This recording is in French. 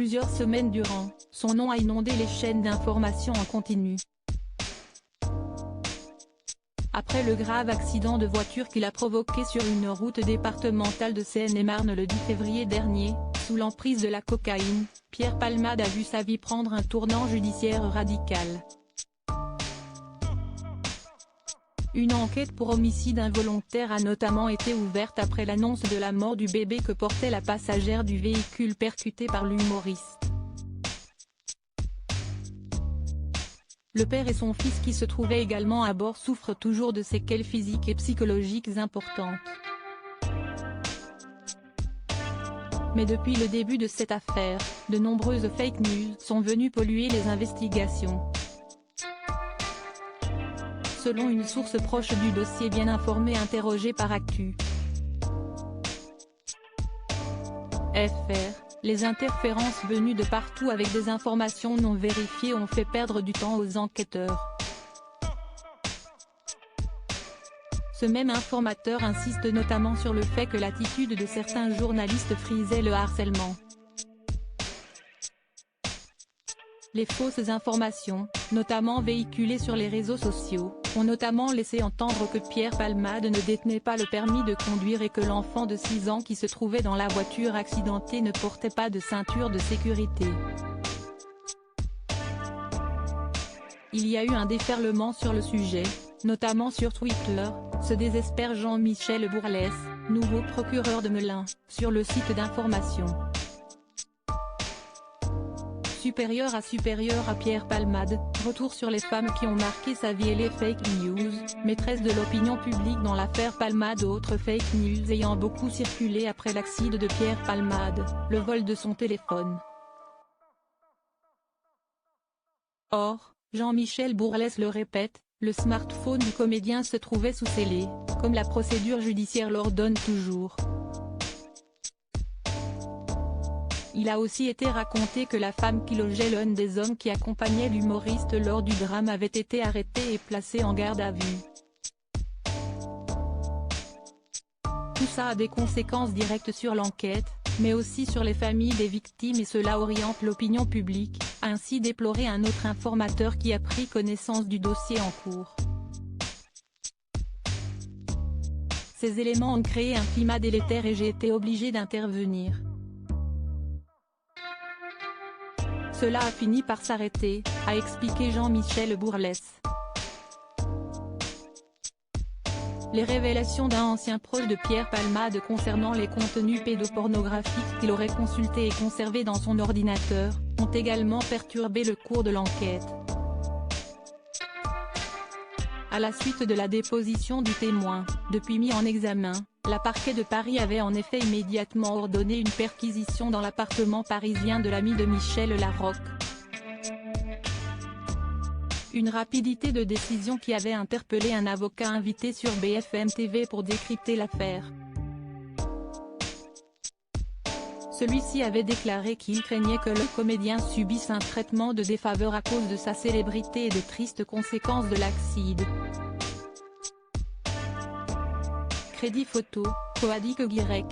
plusieurs semaines durant, son nom a inondé les chaînes d'information en continu. Après le grave accident de voiture qu'il a provoqué sur une route départementale de Seine-et-Marne le 10 février dernier, sous l'emprise de la cocaïne, Pierre Palmade a vu sa vie prendre un tournant judiciaire radical. Une enquête pour homicide involontaire a notamment été ouverte après l'annonce de la mort du bébé que portait la passagère du véhicule percuté par l'humoriste. Le père et son fils qui se trouvaient également à bord souffrent toujours de séquelles physiques et psychologiques importantes. Mais depuis le début de cette affaire, de nombreuses fake news sont venues polluer les investigations. Selon une source proche du dossier bien informée interrogée par Actu. FR, les interférences venues de partout avec des informations non vérifiées ont fait perdre du temps aux enquêteurs. Ce même informateur insiste notamment sur le fait que l'attitude de certains journalistes frisait le harcèlement. Les fausses informations, notamment véhiculées sur les réseaux sociaux, ont notamment laissé entendre que Pierre Palmade ne détenait pas le permis de conduire et que l'enfant de 6 ans qui se trouvait dans la voiture accidentée ne portait pas de ceinture de sécurité. Il y a eu un déferlement sur le sujet, notamment sur Twitter, se désespère Jean-Michel Bourlès, nouveau procureur de Melun, sur le site d'information. Supérieur à Pierre Palmade, retour sur les femmes qui ont marqué sa vie et les fake news, maîtresse de l'opinion publique dans l'affaire Palmade. Autres fake news ayant beaucoup circulé après l'accident de Pierre Palmade, le vol de son téléphone. Or, Jean-Michel Bourlès le répète, le smartphone du comédien se trouvait sous scellé, comme la procédure judiciaire l'ordonne toujours. Il a aussi été raconté que la femme qui logeait l'un des hommes qui accompagnait l'humoriste lors du drame avait été arrêtée et placée en garde à vue. Tout ça a des conséquences directes sur l'enquête, mais aussi sur les familles des victimes et cela oriente l'opinion publique, a ainsi déploré un autre informateur qui a pris connaissance du dossier en cours. Ces éléments ont créé un climat délétère et j'ai été obligé d'intervenir. Cela a fini par s'arrêter, a expliqué Jean-Michel Bourlès. Les révélations d'un ancien proche de Pierre Palmade concernant les contenus pédopornographiques qu'il aurait consultés et conservés dans son ordinateur, ont également perturbé le cours de l'enquête. À la suite de la déposition du témoin, depuis mis en examen, la parquet de Paris avait en effet immédiatement ordonné une perquisition dans l'appartement parisien de l'ami de Michel Larocque. Une rapidité de décision qui avait interpellé un avocat invité sur BFM TV pour décrypter l'affaire. Celui-ci avait déclaré qu'il craignait que le comédien subisse un traitement de défaveur à cause de sa célébrité et des tristes conséquences de l'accident. Crédit photo, Coadic Guirec.